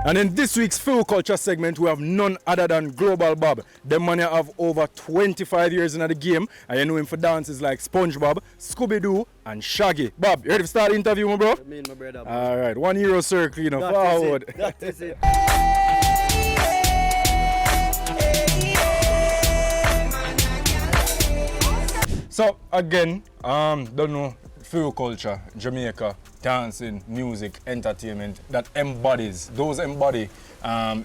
And in this week's FiWi Culture segment, we have none other than Global Bob. The man have over 25 years in the game, and you know him for dances like SpongeBob, Scooby-Doo, and Shaggy. Bob, you ready to start the interview, my bro? Me and my brother, bro. All right, 1 euro circle, you know, forward. That is it. So, again, don't know, FiWi Culture, Jamaica, dancing, music, entertainment, that embodies, those embody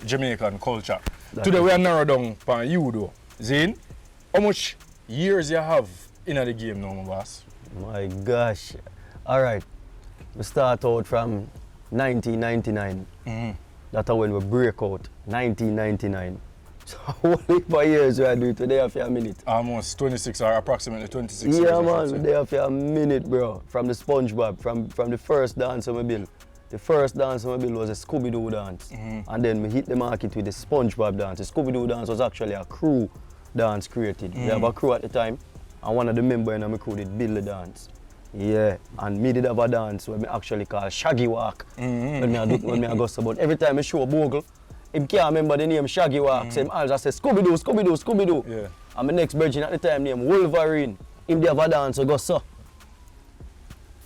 Jamaican culture. Today we are narrow down on you though. Zane, how much years you have in the game now, my boss? My gosh. All right. We start out from 1999. That's when we break out, 1999. So only for years we are doing today after a minute. Almost 26 or approximately 26 years. Yeah, man, we're there after a minute, bro. From the SpongeBob, from the first dance we built. The first dance we built was a Scooby-Doo dance. And then we hit the market with the SpongeBob dance. The Scooby-Doo dance was actually a crew dance created. We have a crew at the time, and one of the members in my crew did build the dance. Yeah, and me did have a dance where me actually call Shaggy Walk. When I go so, but every time I show a bogle, he can't remember the name Shaggy Walk. So I just say Scooby-Doo, Scooby-Doo, Scooby-Doo. Yeah. And my next virgin at the time named Wolverine. Him they have a dance, so go so.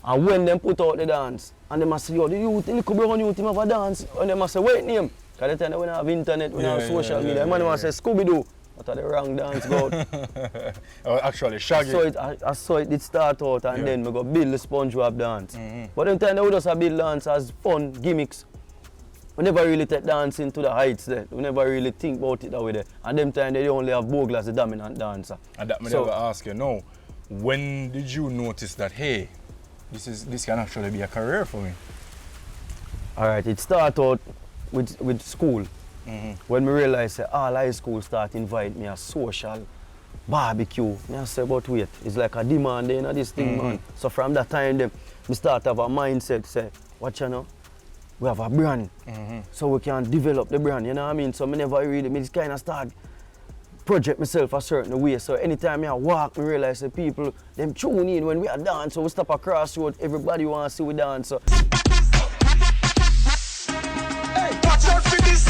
And when them put out the dance, and they must say, yo, the youth, the little brown youth, him have a dance. And they must say, wait name. Because at the time we don't have internet, we don't have social media. The man must say Scooby-Doo. That's the wrong dance go. Oh, actually, Shaggy. I saw it did start out, and then we go build the SpongeBob dance. But then time we just build dance as fun gimmicks. We never really take dancing to the heights there. We never really think about it that way there. And them time they only have Bogle as the dominant dancer. And that me never ask you, no, when did you notice that, hey, this can actually be a career for me? Alright, it started out with school. When we realized that all high school start invite me a social barbecue. I say, but wait, it's like a demand in this thing, man. So from that time, then, we start to have a mindset, say, watch you know, we have a brand, so we can develop the brand, you know what I mean? So I never really, me just kind of start project myself a certain way. So anytime I walk, I realize that people, them tune in when we are dance, so we stop across road, everybody wants to see we dance. So. Hey, watch out for this.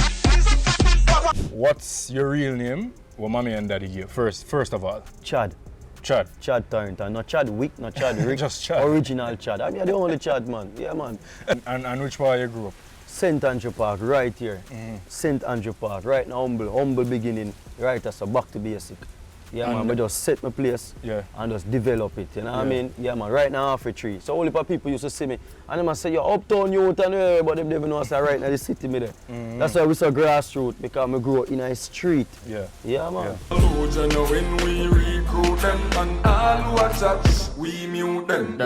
What's your real name? What mommy and daddy give first of all? Chad. Chad. Chad Thornton, not Chad Wick, not Chad Rick. Just Chad. Original Chad. I mean, the only Chad, man. Yeah, man. And which part you grew up? St. Andrew Park, right here. St. Andrew Park, right now, humble beginning, right as a back to basic. Yeah, man, we just set my place and just develop it, you know what I mean? Yeah, man, right now, half a tree. So only people used to see me, and they must say, you're uptown youth, and but they never know I say right now the city me there. That's why we say grassroots, because we grew up in a street. Yeah. Yeah, man. When we recruit them and all watch us, we mute them.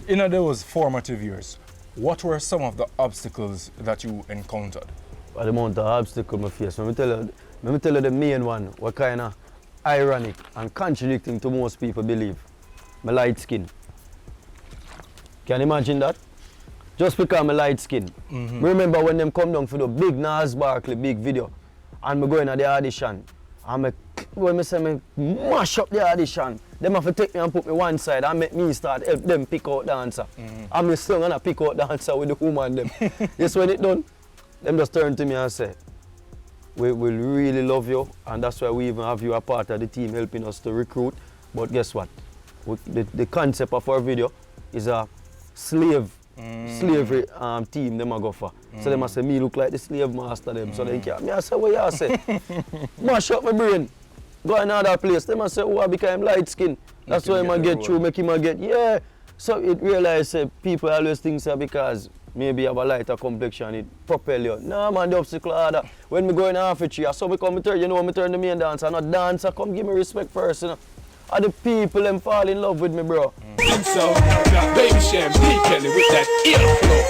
In those formative years, what were some of the obstacles that you encountered? Well, the amount of obstacles I face. Let me tell you the main one, what kind of ironic and contradicting to most people believe. My light skin. Can you imagine that? Just because I'm light skin. Remember when them come down for the big Nas Barkley big video and me go in at the audition and when me say me mash up the audition, them have to take me and put me one side and make me start help them pick out dancer. And me sing and I pick out dancer with the woman them. Yes, when it done, them just turn to me and say, we will really love you, and that's why we even have you a part of the team helping us to recruit. But guess what? The concept of our video is a slavery team them a go for. So they must say me look like the slave master them. So they can't. Me I say what you say. Mash up my brain. Go another place. They must say, oh, I became light skin. That's why I get through, make him get, yeah. So it realize people always think so because maybe have a lighter complexion, it propel you. No man, the obstacle harder. When me go in half a tree, I saw me come turn, you know, me turn the main dancer, not dancer, come give me respect first, you know. And the people them fall in love with me, bro. So, baby Sham, D Kelly with that ear flow.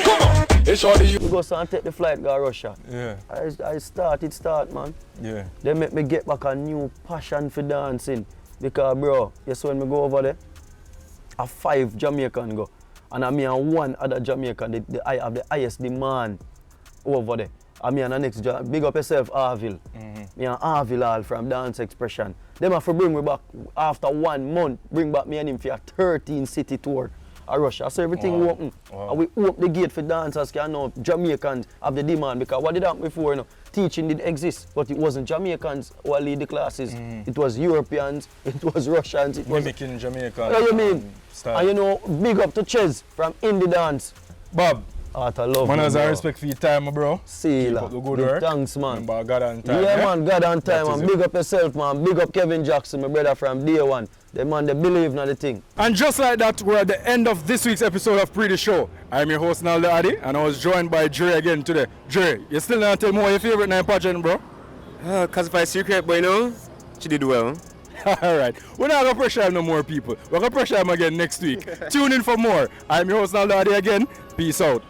Come on. It's all you. We go and take the flight, go to Russia. Yeah. I start, man. Yeah. They make me get back a new passion for dancing. Because, bro, yes, when me go over there, a 5 Jamaican go. And me and one other Jamaican, I have the highest demand over there. And me and the next, big up yourself, Arville. Me and Arville all from Dance Expression. Them have to bring me back after 1 month, bring back me and him for a 13 city tour. or Russia. So everything Wow. open. Wow. And we open the gate for dancers can know Jamaicans have the demand, because what did happen before, you know, teaching did exist, but it wasn't Jamaicans who are lead the classes. It was Europeans, it was Russians, it was Mimicking Jamaica. yeah, you mean? Style. And you know, big up to Ches from Indie Dance. Bob, Art of love. man, as I bro. respect for your time, bro. See Keep la. up the good Big work. thanks, man. Remember, God on time. Yeah, man, God on That time, is man. it. Big up yourself, man. Big up Kevin Jackson, my brother from day one. The man, they believe in the thing. And just like that, we're at the end of this week's episode of Pree Dis Show. I'm your host, Naldo Addy, and I was joined by Dre again today. Dre, you still not tell me what your favorite name pageant, bro? Cause if I secret, boy, no, she did well. All right. We're not going to pressure no more people. We're going to pressure them again next week. Tune in for more. I'm your host, Naldo Addy again. Peace out.